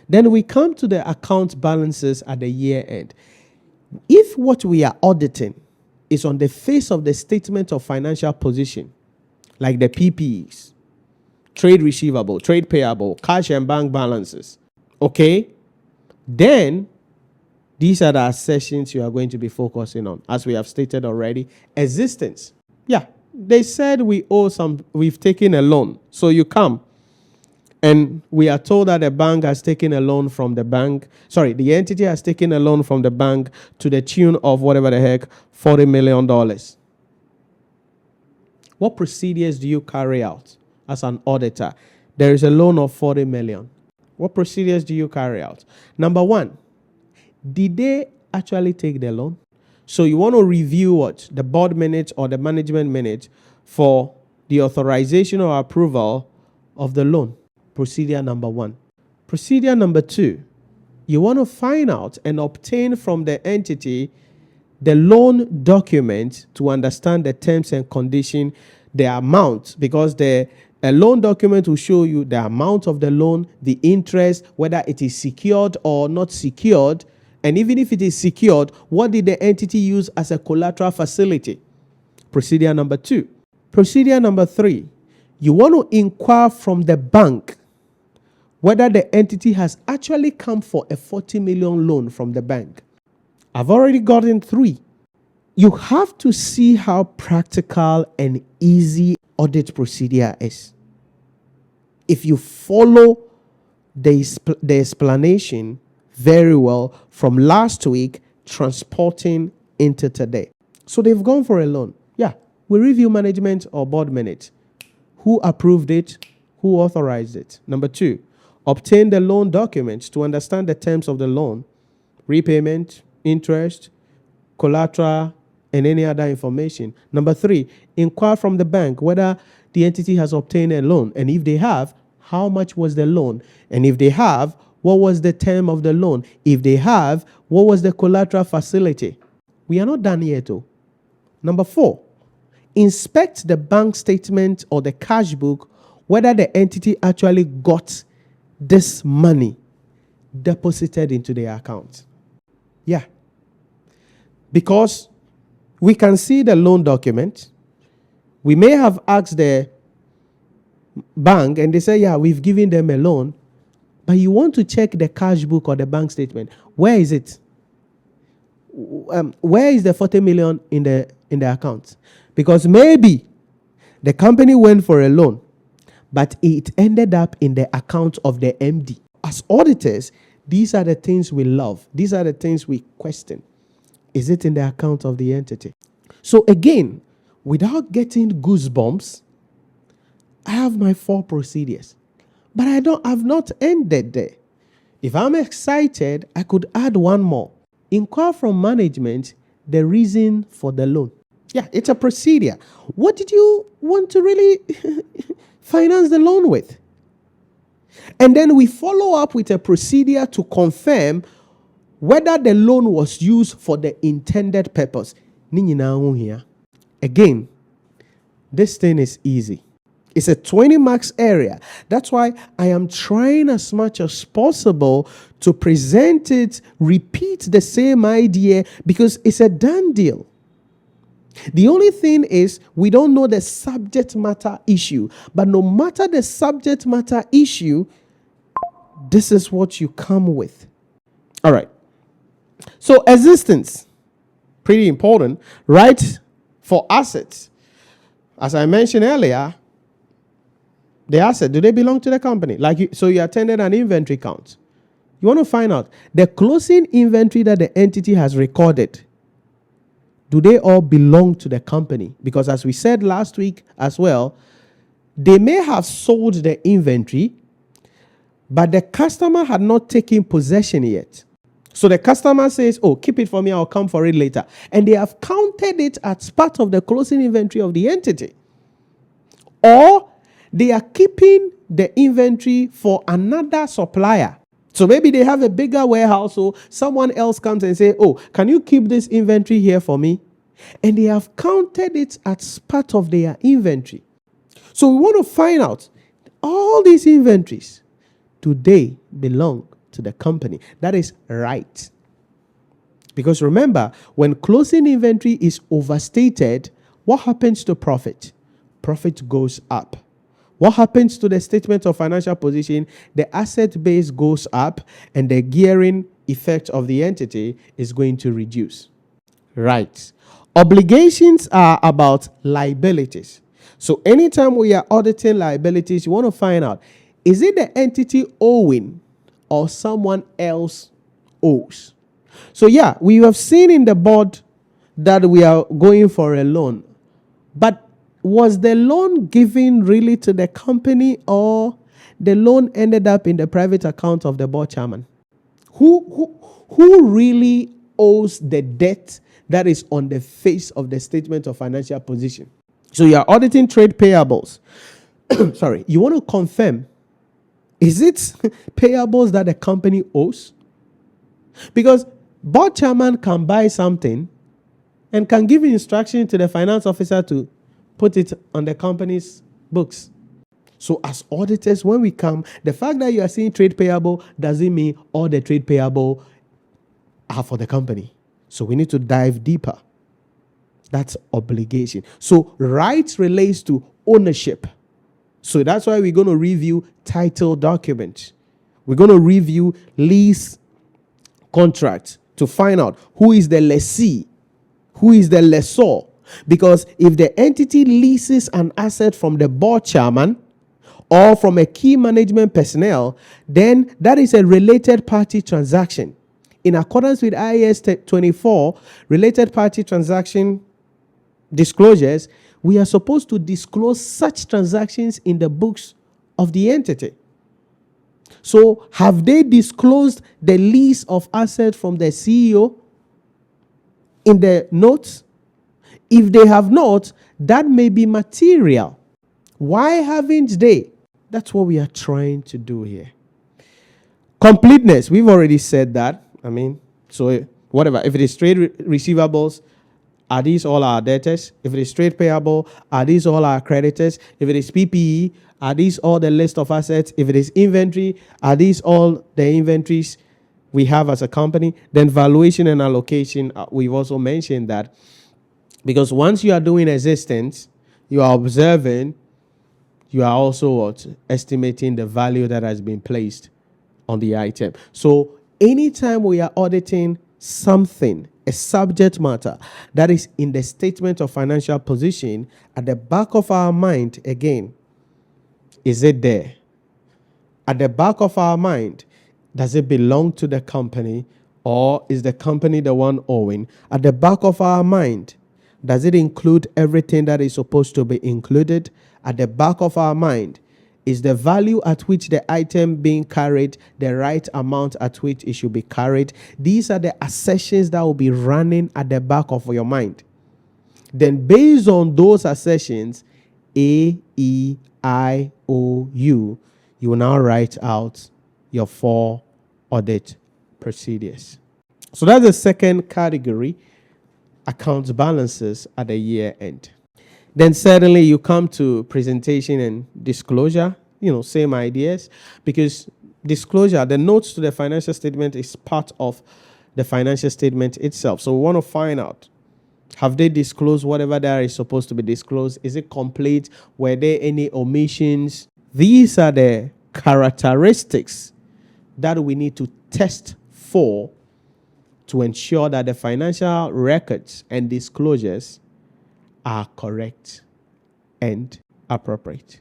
Then we come to the account balances at the year end. If what we are auditing is on the face of the statement of financial position, like the PPEs, trade receivable, trade payable, cash and bank balances, okay, then these are the assertions you are going to be focusing on, as we have stated already. Existence. Yeah, they said we've taken a loan. So you come and we are told that the bank has taken a loan from the bank. Sorry, the entity has taken a loan from the bank to the tune of whatever the heck, $40 million. What procedures do you carry out as an auditor? There is a loan of 40 million. What procedures do you carry out? Number one, did they actually take the loan? So you want to review what? The board minutes or the management minutes for the authorization or approval of the loan. Procedure number one. Procedure number two, you want to find out and obtain from the entity the loan document to understand the terms and condition, the amount, because a loan document will show you the amount of the loan, the interest, whether it is secured or not secured, and even if it is secured, what did the entity use as a collateral facility? Procedure number two. Procedure number three, you want to inquire from the bank whether the entity has actually come for a 40 million loan from the bank. I've already gotten three. You have to see how practical and easy audit procedure is. If you follow the explanation very well from last week, transporting into today. So they've gone for a loan. Yeah, we review management or board minutes. Who approved it? Who authorized it? Number two, obtain the loan documents to understand the terms of the loan, repayment, interest, collateral, and any other information. Number three, inquire from the bank whether the entity has obtained a loan. And if they have, how much was the loan? And if they have, what was the term of the loan? If they have, what was the collateral facility? We are not done yet, though. Number four, inspect the bank statement or the cash book whether the entity actually got this money deposited into their account. Yeah. Because we can see the loan document. We may have asked the bank and they say, yeah, we've given them a loan. But you want to check the cash book or the bank statement. Where is it? Where is the 40 million in the account? Because maybe the company went for a loan, but it ended up in the account of the MD. As auditors, these are the things we love. These are the things we question. Is it in the account of the entity? So again, without getting goosebumps, I have my 4 procedures. But I've not ended there. If I'm excited, I could add one more. Inquire from management the reason for the loan. Yeah, it's a procedure. What did you want to really finance the loan with? And then we follow up with a procedure to confirm whether the loan was used for the intended purpose. Again, this thing is easy. It's a 20 marks area. That's why I am trying as much as possible to present it, repeat the same idea, because it's a done deal. The only thing is we don't know the subject matter issue. But no matter the subject matter issue, this is what you come with. All right. So existence, pretty important, right? For assets. As I mentioned earlier, the asset, do they belong to the company? So you attended an inventory count. You want to find out the closing inventory that the entity has recorded. Do they all belong to the company? Because as we said last week as well, they may have sold the inventory, but the customer had not taken possession yet. So the customer says, oh, keep it for me, I'll come for it later. And they have counted it as part of the closing inventory of the entity. Or they are keeping the inventory for another supplier. So maybe they have a bigger warehouse, so someone else comes and say, oh, can you keep this inventory here for me? And they have counted it as part of their inventory. So we want to find out all these inventories, do they belong to the company. That is right. Because remember, when closing inventory is overstated, what happens to profit? Profit goes up. What happens to the statement of financial position? The asset base goes up and the gearing effect of the entity is going to reduce. Right. Obligations are about liabilities. So anytime we are auditing liabilities, you want to find out, is it the entity owing or someone else owes? So yeah, we have seen in the board that we are going for a loan. But was the loan given really to the company, or the loan ended up in the private account of the board chairman? Who really owes the debt that is on the face of the statement of financial position? So you are auditing trade payables. Sorry, you want to confirm, is it payables that the company owes? Because board chairman can buy something and can give instruction to the finance officer to put it on the company's books. So as auditors, when we come, the fact that you are seeing trade payable doesn't mean all the trade payable are for the company. So we need to dive deeper. That's obligation. So rights relates to ownership. So that's why we're going to review title documents. We're going to review lease contracts to find out who is the lessee, who is the lessor. Because if the entity leases an asset from the board chairman or from a key management personnel, then that is a related party transaction. In accordance with IAS 24, related party transaction disclosures, we are supposed to disclose such transactions in the books of the entity. So have they disclosed the lease of assets from the CEO in the notes? If they have not, that may be material. Why haven't they? That's what we are trying to do here. Completeness, we've already said that. So whatever. If it is trade receivables, are these all our debtors? If it is trade payable, are these all our creditors? If it is PPE, are these all the list of assets? If it is inventory, are these all the inventories we have as a company? Then valuation and allocation, we've also mentioned that. Because once you are doing existence, you are observing, you are also estimating the value that has been placed on the item. So anytime we are auditing something, a subject matter that is in the statement of financial position, at the back of our mind, again, is it there? At the back of our mind, does it belong to the company, or is the company the one owing? At the back of our mind, does it include everything that is supposed to be included? At the back of our mind, is the value at which the item being carried the right amount at which it should be carried? These are the assertions that will be running at the back of your mind. Then based on those assertions, A, E, I, O, U, you will now write out your 4 audit procedures. So that's the second category, accounts balances at the year end. Then certainly you come to presentation and disclosure, same ideas, because disclosure, the notes to the financial statement is part of the financial statement itself. So we want to find out, have they disclosed whatever that is supposed to be disclosed? Is it complete? Were there any omissions? These are the characteristics that we need to test for to ensure that the financial records and disclosures are correct and appropriate.